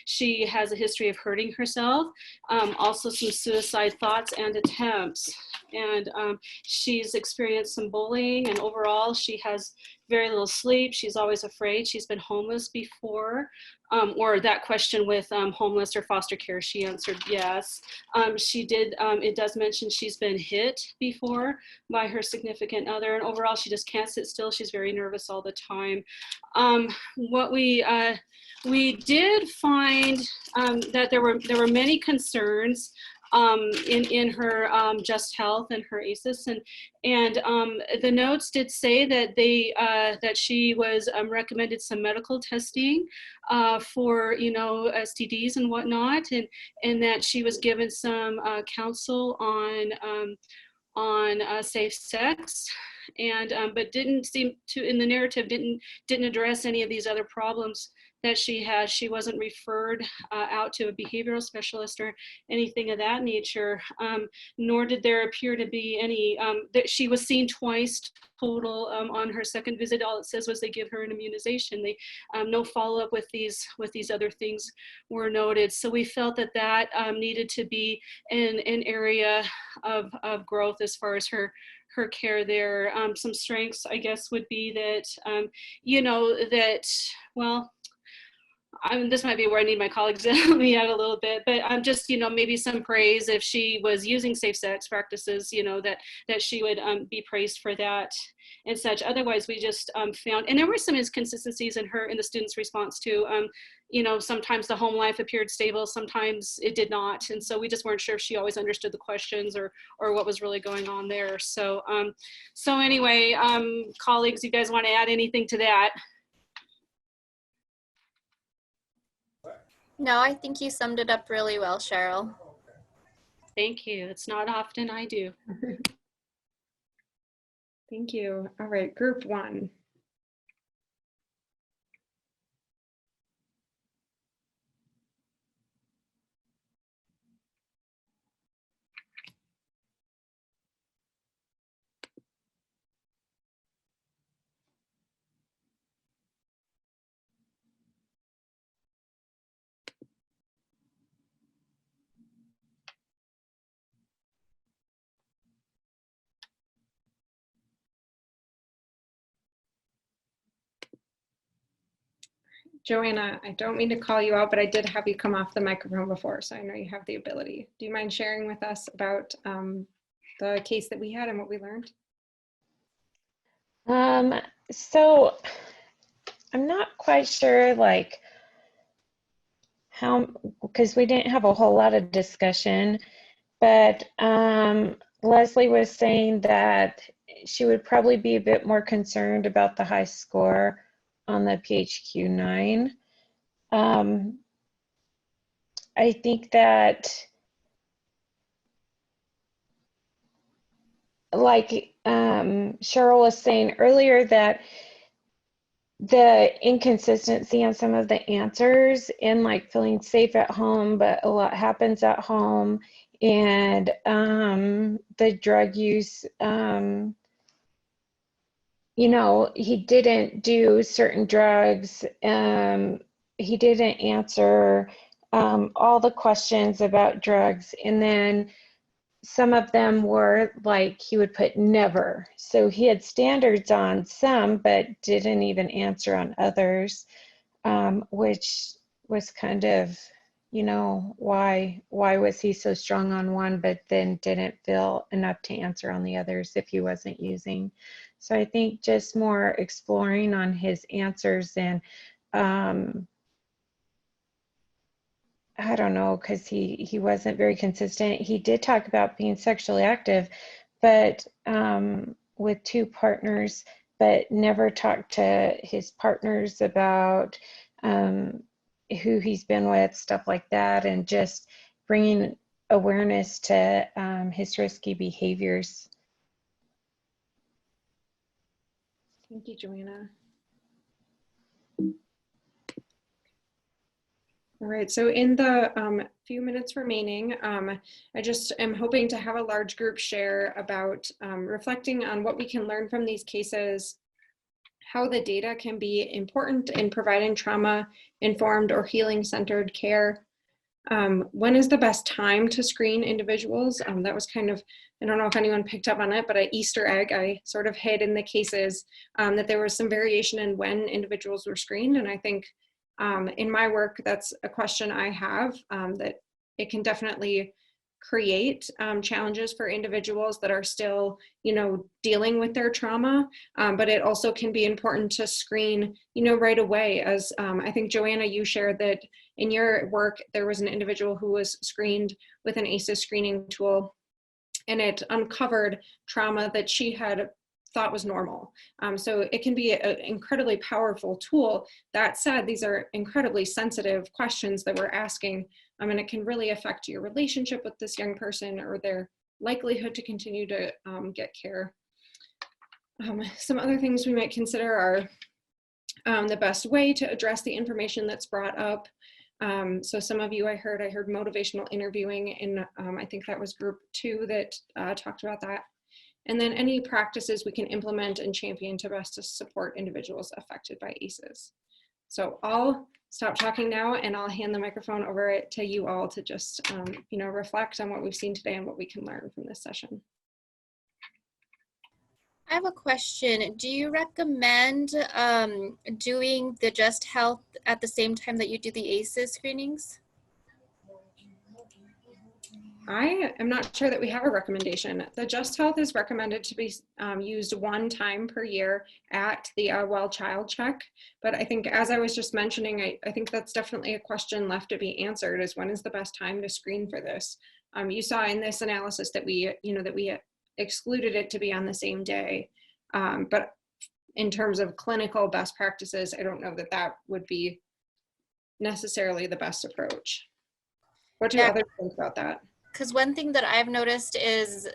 Speaker 9: She has a history of hurting herself, also some suicide thoughts and attempts. And she's experienced some bullying, and overall she has very little sleep. She's always afraid. She's been homeless before, or that question with homeless or foster care, she answered yes. It does mention she's been hit before by her significant other, and overall she just can't sit still. She's very nervous all the time. What we did find that there were many concerns in her just health and her ACEs, and the notes did say that that she was recommended some medical testing for STDs and whatnot, and that she was given some counsel on safe sex, and but didn't seem to, in the narrative, didn't address any of these other problems that she has. She wasn't referred out to a behavioral specialist or anything of that nature, nor did there appear to be any, that she was seen twice total on her second visit. All it says was they give her an immunization. They no follow-up with these other things were noted. So we felt that needed to be an area of growth as far as her care there. Some strengths, I guess, would be that, well, this might be where I need my colleagues to help me out a little bit, but I'm just, maybe some praise if she was using safe sex practices, that she would be praised for that and such. Otherwise, we just found, and there were some inconsistencies in the student's response to, sometimes the home life appeared stable, sometimes it did not. And so we just weren't sure if she always understood the questions or what was really going on there. So, so anyway, colleagues, you guys want to add anything to that?
Speaker 10: No, I think you summed it up really well, Cheryl.
Speaker 9: Thank you. It's not often I do.
Speaker 2: Thank you. All right, group one. Joanna, I don't mean to call you out, but I did have you come off the microphone before, so I know you have the ability. Do you mind sharing with us about the case that we had and what we learned?
Speaker 7: So I'm not quite sure, like, how, because we didn't have a whole lot of discussion, but Leslie was saying that she would probably be a bit more concerned about the high score on the PHQ-9. I think that, like Cheryl was saying earlier, that the inconsistency on some of the answers in like feeling safe at home, but a lot happens at home, and the drug use, he didn't do certain drugs. He didn't answer all the questions about drugs. And then some of them were like, he would put never. So he had standards on some, but didn't even answer on others, which was kind of, why was he so strong on one, but then didn't feel enough to answer on the others if he wasn't using. So I think just more exploring on his answers, and I don't know, because he wasn't very consistent. He did talk about being sexually active, but with 2 partners, but never talked to his partners about who he's been with, stuff like that, and just bringing awareness to his risky behaviors.
Speaker 2: Thank you, Joanna. All right, so in the few minutes remaining, I just am hoping to have a large group share about reflecting on what we can learn from these cases, how the data can be important in providing trauma-informed or healing-centered care, When is the best time to screen individuals? That was kind of, I don't know if anyone picked up on it, but an Easter egg I sort of hid in the cases that there was some variation in when individuals were screened. And I think in my work, that's a question I have, that it can definitely create challenges for individuals that are still, dealing with their trauma, but it also can be important to screen, right away. As I think, Joanna, you shared that in your work, there was an individual who was screened with an ACEs screening tool, and it uncovered trauma that she had thought was normal. So it can be an incredibly powerful tool. That said, these are incredibly sensitive questions that we're asking, and it can really affect your relationship with this young person or their likelihood to continue to get care. Some other things we might consider are the best way to address the information that's brought up. So some of you, I heard motivational interviewing, and I think that was group 2 that talked about that. And then any practices we can implement and champion to best support individuals affected by ACEs. So I'll stop talking now, and I'll hand the microphone over to you all to just, reflect on what we've seen today and what we can learn from this session.
Speaker 10: I have a question. Do you recommend doing the Just Health at the same time that you do the ACEs screenings?
Speaker 2: I am not sure that we have a recommendation. The Just Health is recommended to be used 1 time per year at the Well Child Check. But I think, as I was just mentioning, I think that's definitely a question left to be answered, is when is the best time to screen for this? You saw in this analysis that we excluded it to be on the same day. But in terms of clinical best practices, I don't know that that would be necessarily the best approach. What do others think about that?
Speaker 10: Because one thing that I've noticed is,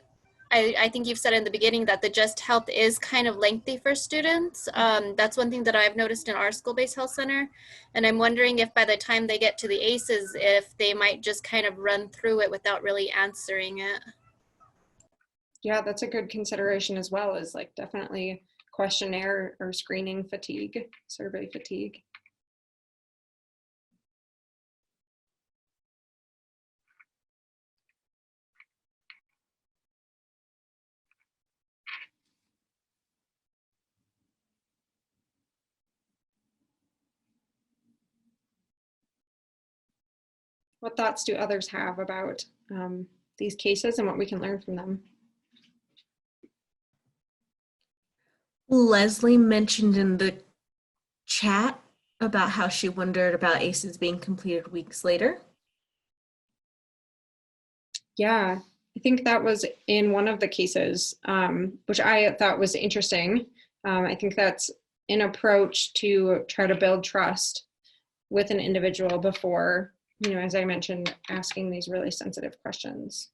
Speaker 10: I think you've said in the beginning that the Just Health is kind of lengthy for students. That's one thing that I've noticed in our school-based health center. And I'm wondering if by the time they get to the ACEs, if they might just kind of run through it without really answering it.
Speaker 2: Yeah, that's a good consideration as well, as like definitely questionnaire or screening fatigue, survey fatigue. What thoughts do others have about these cases and what we can learn from them?
Speaker 11: Leslie mentioned in the chat about how she wondered about ACEs being completed weeks later.
Speaker 2: Yeah, I think that was in one of the cases, which I thought was interesting. I think that's an approach to try to build trust with an individual before, as I mentioned, asking these really sensitive questions.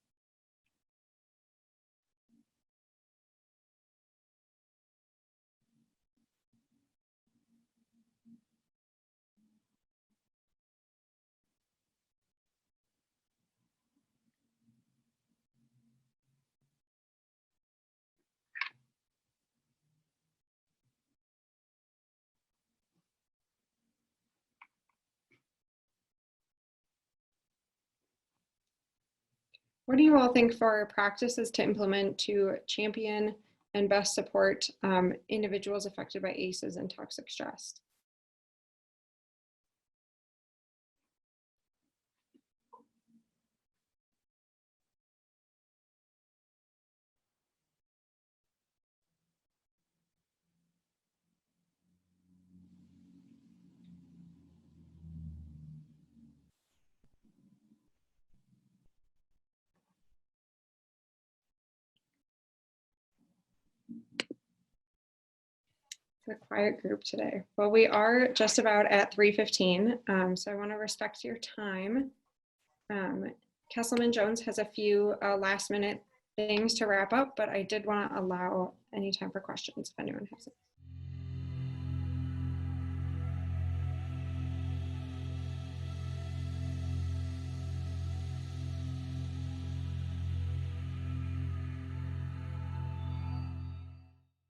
Speaker 2: What do you all think for practices to implement to champion and best support individuals affected by ACEs and toxic stress? A quiet group today. Well, we are just about at 3:15, so I want to respect your time. Kesselman Jones has a few last minute things to wrap up, but I did want to allow any time for questions if anyone has it.